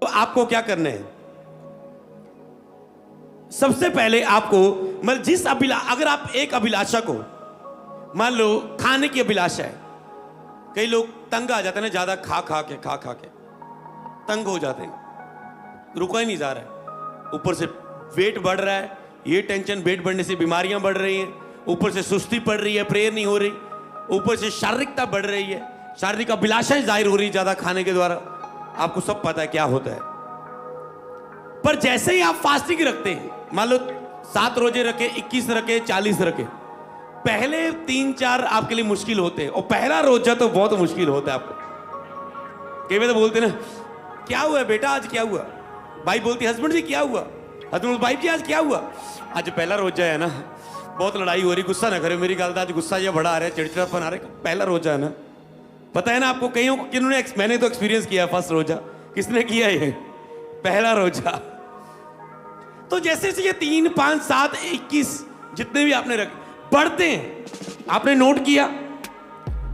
तो आपको क्या करना है? सबसे पहले आपको मतलब जिस अगर आप एक अभिलाषा को, मान लो खाने की अभिलाषा है, कई लोग तंग आ जाते हैं ना, ज्यादा खा खा के तंग हो जाते हैं, रुका ही नहीं जा रहा है, ऊपर से वेट बढ़ रहा है, ये टेंशन, वेट बढ़ने से बीमारियां बढ़ रही हैं, ऊपर से सुस्ती पड़ रही है, प्रेयर नहीं हो रही, ऊपर से शारीरिकता बढ़ रही है, शारीरिक अभिलाषाएं जाहिर हो रही ज्यादा खाने के द्वारा। आपको सब पता है क्या होता है। पर जैसे ही आप फास्टिंग रखते हैं, मान लो 7 रोजे रखे, 21 रखे, 40 रखे, पहले 3-4 आपके लिए मुश्किल होते हैं, और पहला रोजा तो बहुत मुश्किल होता है आपको। कई बार तो बोलते ना, क्या हुआ बेटा आज, क्या हुआ? भाई बोलती हस्बैंड जी क्या हुआ? हस्बैंड वाइफ जी आज क्या हुआ? आज पहला रोजा है ना, बहुत लड़ाई हो रही, गुस्सा ना करे मेरी गल का, आज गुस्सा ये बड़ा आ रहा है, चिड़चिड़ापन आ रहा है, पहला रोजा है ना। पता है ना आपको, कईयों किन्होंने, मैंने तो एक्सपीरियंस किया फर्स्ट रोजा, किसने किया ये पहला रोजा? तो जैसे ये 3, 5, 7, 21 जितने भी आपने रखे बढ़ते हैं, आपने नोट किया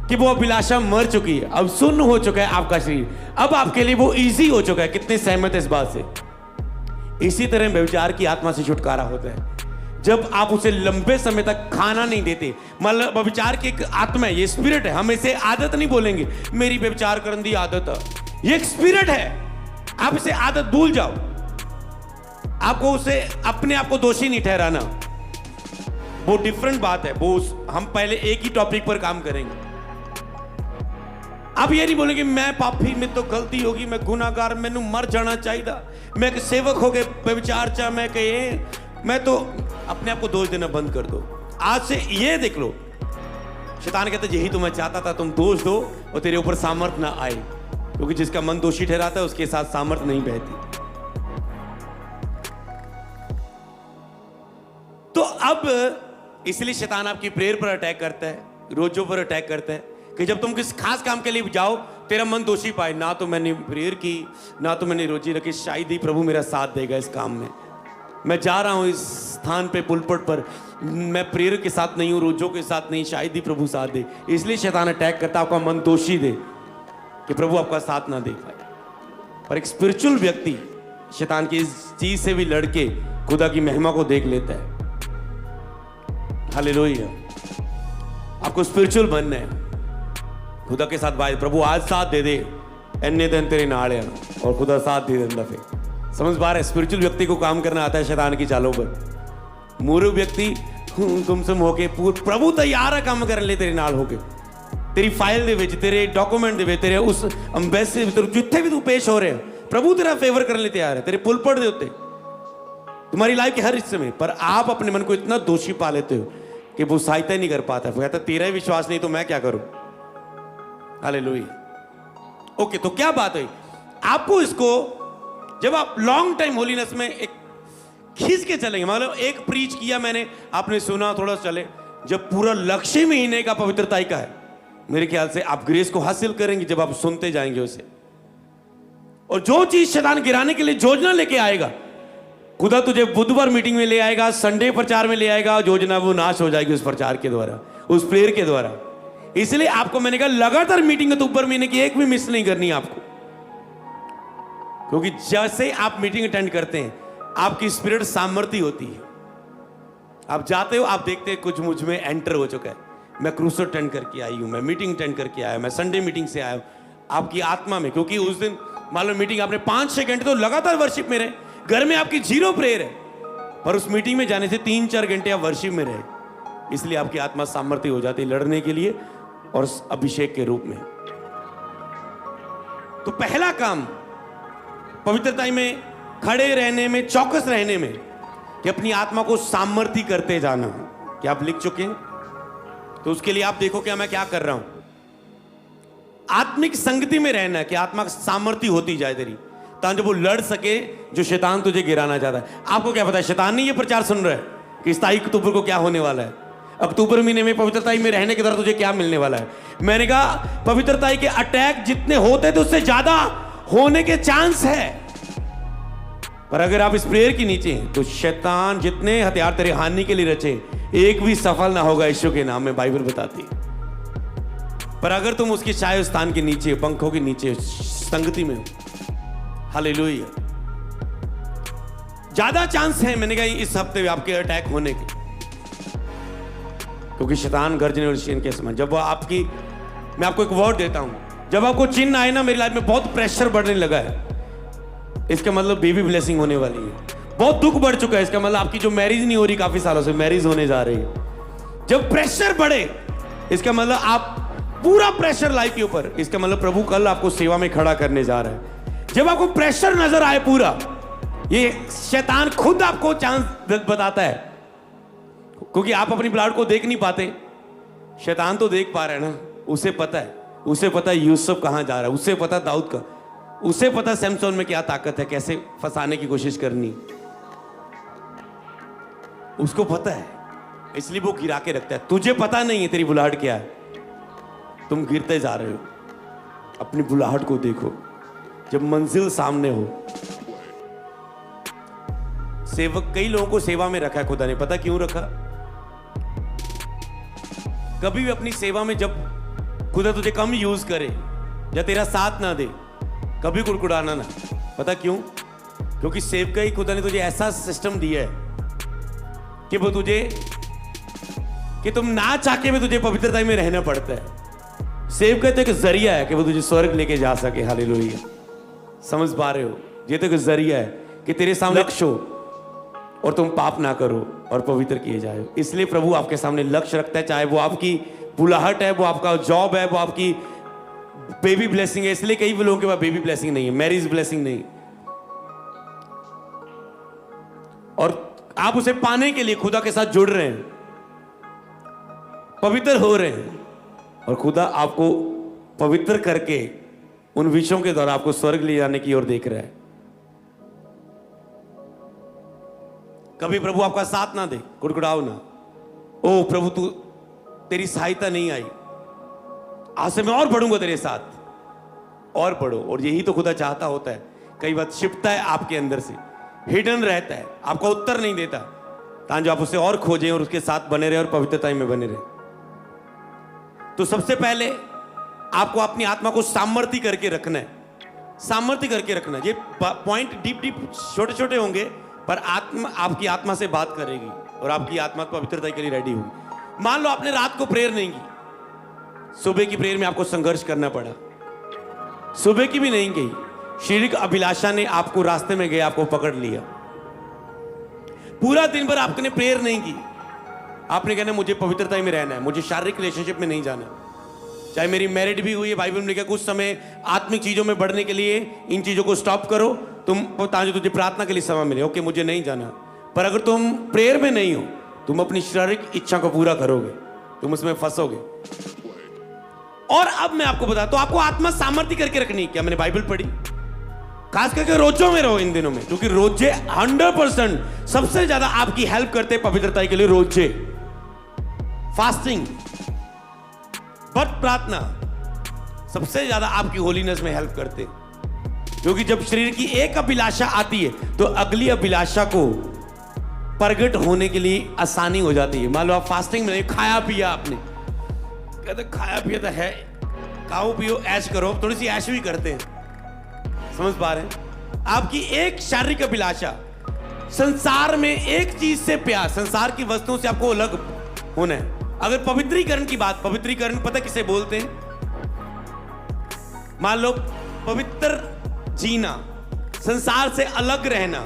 कि वो अभिलाषा मर चुकी है, अब सुन्न हो चुका है आपका शरीर, अब आपके लिए वो इजी हो चुका है। कितने सहमत है इस बात से? इसी तरह व्यभिचार की आत्मा से छुटकारा होता है जब आप उसे लंबे समय तक खाना नहीं देते। मतलब व्यभिचार की एक आत्मा है, ये स्पिरिट है, हम इसे आदत नहीं बोलेंगे, मेरी व्यभिचार करने की आदत है, ये एक स्पिरिट है, आप इसे आदत भूल जाओ। आपको उसे अपने आप को दोषी नहीं ठहराना, वो डिफरेंट बात है, वो हम पहले एक ही टॉपिक पर काम करेंगे। आप ये नहीं बोलेंगे मैं पापी, में तो गलती होगी, मैं गुनाहगार, मैनू मर जाना चाहिए, मैं एक सेवक हो गए व्यभिचार चा, मैं तो अपने आप को दोष देना बंद कर दो। आज से ये देख लो, शैतान कहता है यही तो मैं चाहता था, तुम दोष दो और तेरे ऊपर सामर्थ ना आए, क्योंकि जिसका मन दोषी ठहराता है उसके साथ सामर्थ नहीं बहती। तो अब इसलिए शैतान आपकी प्रेयर पर अटैक करता है, रोजों पर अटैक करता है, कि जब तुम किस खास काम के लिए जाओ तेरा मन दोषी पाए, ना तो मैंने प्रेयर की, ना तो मैंने रोजी रखी, शायद ही प्रभु मेरा साथ देगा इस काम में, मैं जा रहा हूं इस स्थान पे पुलपट पर, मैं प्रेयर के साथ नहीं हूं, रोजों के साथ नहीं, शायद ही प्रभु साथ दे। इसलिए शैतान अटैक करता है, आपका मन दोषी दे कि प्रभु आपका साथ ना दे पाए। पर एक स्पिरिचुअल व्यक्ति शैतान की इस चीज से भी लड़के खुदा की महिमा को देख लेता है। हालेलुया। आपको स्पिरिचुअल बनना है, खुदा के साथ बात, प्रभु आज साथ दे दे, एने दिन तेरे नाल है, और खुदा साथ दे देता। फिर समझ पा रहे? स्पिरिचुअल व्यक्ति को काम करना आता है शैतान की चालों पर। मूर्ख व्यक्ति तुमसे होके प्रभु तैयार है काम करने लिए तेरे नाल होके, तेरी फाइल दे विच, तेरे डॉक्यूमेंट दे विच, तेरे उस एम्बेसी जिथे भी तू पेश हो रहे हो, प्रभु तेरा फेवर करने लिए तैयार है, तेरे पुलपट दे उत्ते, तुम्हारी लाइफ के हर हिस्से में। पर आप अपने मन को इतना दोषी पा लेते हो कि वो सहायता ही नहीं कर पाता, कहता तेरा ही विश्वास नहीं तो मैं क्या करूं। हालेलुया। ओके, तो क्या बात है, आपको इसको जब आप लॉन्ग टाइम होलीनेस में एक खींच के चलेंगे, मतलब एक प्रीच किया मैंने, आपने सुना, थोड़ा चले, जब पूरा लक्ष्य महीने का पवित्रताई का है, मेरे ख्याल से आप ग्रेस को हासिल करेंगे जब आप सुनते जाएंगे उसे। और जो चीज शैतान गिराने के लिए योजना लेके आएगा, खुदा तुझे बुधवार मीटिंग में ले आएगा, संडे प्रचार में ले आएगा, योजना वो नाश हो जाएगी उस प्रचार के द्वारा, उस प्रेयर के द्वारा। इसलिए आपको मैंने कहा लगातार मीटिंग अक्टूबर महीने की एक भी मिस नहीं करनी आपको, क्योंकि जैसे आप मीटिंग अटेंड करते हैं आपकी स्पिरिट सामर्थ्य होती है। आप जाते हो, आप देखते हैं कुछ मुझ में एंटर हो चुका है, मैं क्रूसर अटेंड करके आई हूं, मैं मीटिंग अटेंड करके आया, मैं संडे मीटिंग से आया हूं, आपकी आत्मा में, क्योंकि उस दिन मान लो मीटिंग आपने 5-6 घंटे तो लगातार वर्शिप में रहे, घर में आपकी 0 प्रेयर है, पर उस मीटिंग में जाने से 3-4 घंटे आप वर्शिप में रहे, इसलिए आपकी आत्मा सामर्थ्य हो जाती है लड़ने के लिए और अभिषेक के रूप में। तो पहला काम पवित्रता में खड़े रहने में, चौकस रहने में, कि अपनी आत्मा को सामर्थ्य करते जाना। क्या आप लिख चुके हैं? तो उसके लिए आप देखो क्या मैं क्या कर रहा हूं, आत्मिक संगति में रहना, कि आत्मा सामर्थ्य होती जाए तेरी, ताकि वो लड़ सके जो शैतान तुझे गिराना चाहता है। आपको क्या पता है, शैतान नहीं ये प्रचार सुन रहा है कि 27 अक्टूबर को क्या होने वाला है, अक्टूबर महीने में पवित्रता में रहने के द्वारा तुझे क्या मिलने वाला है। मैंने कहा पवित्रता के अटैक जितने होते थे उससे ज्यादा होने के चांस है, पर अगर आप इस प्रेयर के नीचे हैं तो शैतान जितने हथियार तेरे हानि के लिए रचे एक भी सफल ना होगा, यीशु के नाम में बाइबल बताती है। पर अगर तुम उसके छाया स्थान के नीचे, पंखों के नीचे संगति में हो, हालेलुया। ज्यादा चांस है, मैंने कहा, इस हफ्ते आपके अटैक होने के, क्योंकि शैतान गर्जने और शीन के समान। जब आपकी, मैं आपको एक वर्ड देता हूं, जब आपको चिन्ह आए ना, मेरी लाइफ में बहुत प्रेशर बढ़ने लगा है, इसका मतलब बेबी ब्लेसिंग होने वाली है। बहुत दुख बढ़ चुका है, इसका मतलब आपकी जो मैरिज नहीं हो रही काफी सालों से, मैरिज होने जा रही है। जब प्रेशर बढ़े, इसका मतलब आप पूरा प्रेशर लाइफ के ऊपर, इसका मतलब प्रभु कल आपको सेवा में खड़ा करने जा रहा है। जब आपको प्रेशर नजर आए पूरा, ये शैतान खुद आपको चांस बताता है, क्योंकि आप अपनी ब्लड को देख नहीं पाते, शैतान तो देख पा रहा है ना। उसे पता है, उसे पता है यूसुफ कहां जा रहा है, उसे पता दाऊद का, उसे पता सैमसन में क्या ताकत है, कैसे फंसाने की कोशिश करनी, उसको पता है, इसलिए वो गिरा के रखता है। तुझे पता नहीं है तेरी बुलाहट क्या है, तुम गिरते जा रहे हो। अपनी बुलाहट को देखो, जब मंजिल सामने हो। सेवक, कई लोगों को सेवा में रखा है खुदा ने, पता क्यों रखा? कभी भी अपनी सेवा में जब खुदा तुझे कम यूज करे या तेरा साथ ना दे, कभी कुड़कुड़ाना ना। पता क्यों? क्योंकि सेवका ही खुदा ने तुझे ऐसा सिस्टम दिया है कि वो तुझे, कि तुम ना चाह के भी तुझे पवित्रता में रहना पड़ता है। सेवका तो एक जरिया है कि वो तुझे स्वर्ग लेके जा सके। हालेलुया। समझ पा रहे हो? ये तो एक जरिया है कि तेरे सामने लक्ष्य हो और तुम पाप ना करो और पवित्र किए जाए। इसलिए प्रभु आपके सामने लक्ष्य रखता है, चाहे वो आपकी बुलाहट है, वो आपका जॉब है, वो आपकी बेबी ब्लेसिंग है। इसलिए कई लोगों के पास बेबी ब्लेसिंग नहीं है, मैरिज ब्लेसिंग नहीं, और आप उसे पाने के लिए खुदा के साथ जुड़ रहे हैं, पवित्र हो रहे हैं, और खुदा आपको पवित्र करके उन विषयों के द्वारा आपको स्वर्ग ले जाने की ओर देख रहा है। कभी प्रभु आपका साथ ना दे, कुड़कुड़ाओ ना। ओ प्रभु, तू, तेरी सहायता नहीं आई, आज से मैं और बढ़ूंगा तेरे साथ, और बढ़ो। और यही तो खुदा चाहता होता है। कई बार छिपता है आपके अंदर से, हिडन रहता है, आपका उत्तर नहीं देता, ताकि आप उसे और खोजें और उसके साथ बने रहे और पवित्रता में बने रहे। तो सबसे पहले आपको अपनी आत्मा को सामर्थ्य करके रखना है, सामर्थ्य करके रखना है। ये पॉइंट डीप डीप छोटे छोटे होंगे, पर आत्मा आपकी आत्मा से बात करेगी और आपकी आत्मा पवित्रता के लिए रेडी होगी। मान लो आपने रात को प्रेयर नहीं की, सुबह की प्रेयर में आपको संघर्ष करना पड़ा, सुबह की भी नहीं गई, शारीरिक अभिलाषा ने आपको रास्ते में गया, आपको पकड़ लिया। पूरा दिन भर आपने प्रेयर नहीं की, आपने कहना मुझे पवित्रता में रहना है, मुझे शारीरिक रिलेशनशिप में नहीं जाना। चाहे मेरी मैरिड भी हुई है, बाइबल में लिखा कुछ समय आत्मिक चीजों में बढ़ने के लिए इन चीजों को स्टॉप करो, तुम ताकि तुझे प्रार्थना के लिए समय मिले। ओके, मुझे नहीं जाना। पर अगर तुम प्रेयर में नहीं हो, तुम अपनी शारीरिक इच्छा को पूरा करोगे, तुम उसमें फंसोगे। और अब मैं आपको बताता हूं, आपको आत्मा सामर्थ्य करके रखनी। क्या मैंने बाइबल पढ़ी? खास करके रोजों में रहो इन दिनों में, क्योंकि रोजे 100% सबसे ज्यादा आपकी हेल्प करते हैं पवित्रता के लिए। रोजे, फास्टिंग, व्रत, प्रार्थना सबसे ज्यादा आपकी होलीनेस में हेल्प करते, क्योंकि जब शरीर की एक अभिलाषा आती है तो अगली अभिलाषा को प्रगट होने के लिए आसानी हो जाती है। मान लो आप फास्टिंग में नहीं, खाया पिया आपने, कहते खाया पिया तो है, खाओ पियो ऐश करो, थोड़ी सी ऐश भी करते हैं। समझ पा रहे हैं? आपकी एक शारीरिक अभिलाषा, संसार में एक चीज से प्यार, संसार की वस्तुओं से आपको अलग होना है। अगर पवित्रीकरण की बात, पवित्रीकरण पता किसे बोलते हैं? मान लो पवित्र जीना, संसार से अलग रहना,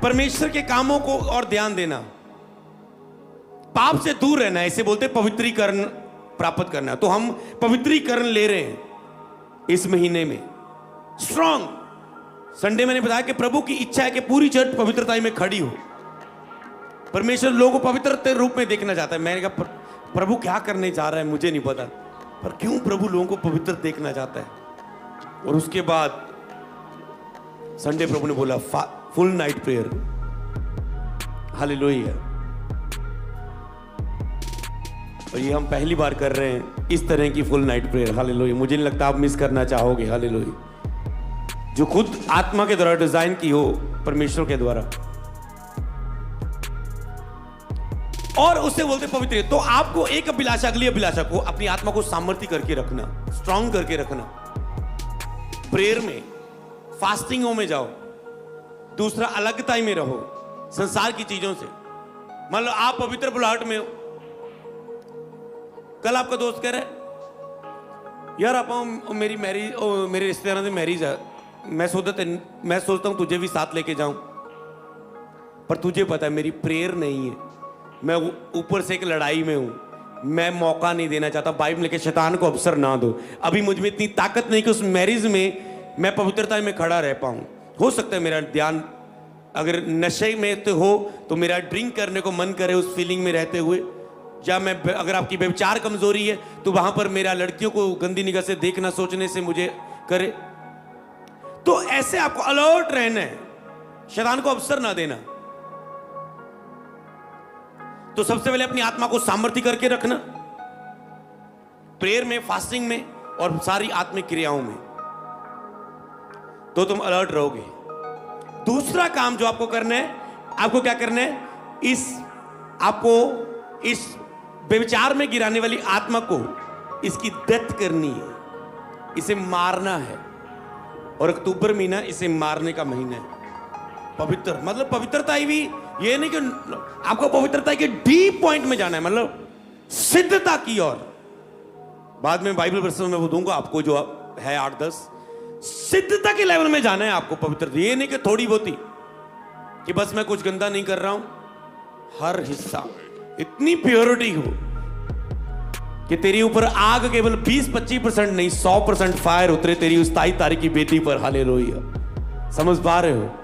परमेश्वर के कामों को और ध्यान देना, पाप से दूर रहना, इसे बोलते हैं पवित्रीकरण प्राप्त करना। तो हम पवित्रीकरण ले रहे हैं इस महीने में स्ट्रॉन्ग। संडे मैंने बताया कि प्रभु की इच्छा है कि पूरी चर्च पवित्रता में खड़ी हो। परमेश्वर लोगों को पवित्र रूप में देखना चाहता है। मैंने कहा प्रभु क्या करने जा रहा है मुझे नहीं पता, पर क्यों प्रभु लोगों को पवित्र देखना चाहता है। और उसके बाद संडे प्रभु ने बोला फुल नाइट प्रेयर। हालेलुया। और ये हम पहली बार कर रहे हैं इस तरह की फुल नाइट प्रेयर। हालेलुया। मुझे नहीं लगता आप मिस करना चाहोगे। हालेलुया। जो खुद आत्मा के द्वारा डिजाइन की हो परमेश्वर के द्वारा, और उससे बोलते पवित्र। तो आपको एक अभिलाषा अगली अभिलाषा को अपनी आत्मा को सामर्थ्य करके रखना, स्ट्रांग करके रखना प्रेयर में। फास्टिंगों में जाओ। दूसरा, अलगता में रहो संसार की चीजों से। मान लो आप पवित्र बुलाहट में हो, कल आपका दोस्त कह रहा है यार आप मेरी मैरिज, मेरे रिश्तेदारों की मैरिज है, मैं सोचता हूं तुझे भी साथ लेके जाऊं, पर तुझे पता है मेरी प्रेयर नहीं है, मैं ऊपर से एक लड़ाई में हूं, मैं मौका नहीं देना चाहता, बाइबल के शैतान को अवसर ना दो। अभी मुझ में इतनी ताकत नहीं कि उस मैरिज में मैं पवित्रता में खड़ा रह पाऊं। हो सकता है मेरा ध्यान अगर नशे में तो हो तो मेरा ड्रिंक करने को मन करे उस फीलिंग में रहते हुए, या मैं अगर आपकी व्यभिचार कमजोरी है तो वहां पर मेरा लड़कियों को गंदी निगाह से देखना सोचने से मुझे करे। तो ऐसे आपको अलर्ट रहना है, शैतान को अवसर ना देना। तो सबसे पहले अपनी आत्मा को सामर्थ्य करके रखना, प्रेयर में, फास्टिंग में और सारी आत्मिक क्रियाओं में, तो तुम अलर्ट रहोगे। दूसरा काम जो आपको करना है, आपको क्या करना है, आपको इस व्यभिचार में गिराने वाली आत्मा को इसकी डेथ करनी है, इसे मारना है। और अक्टूबर महीना इसे मारने का महीना है। पवित्र मतलब पवित्रता ही भी ये नहीं कि आपको पवित्रता के डीप पॉइंट में जाना है, मतलब सिद्धता की ओर। बाद में बाइबल वर्स में दूंगा आपको जो है 8-10, सिद्धता के लेवल में जाना है आपको पवित्रता। ये नहीं कि थोड़ी बहुती कि बस मैं कुछ गंदा नहीं कर रहा हूं, हर हिस्सा इतनी प्योरिटी हो कि तेरी ऊपर आग केवल 20-25% नहीं 100% फायर उतरे तेरी उस 27 तारीख की बेटी पर। हालेलुया। समझ पा रहे हो?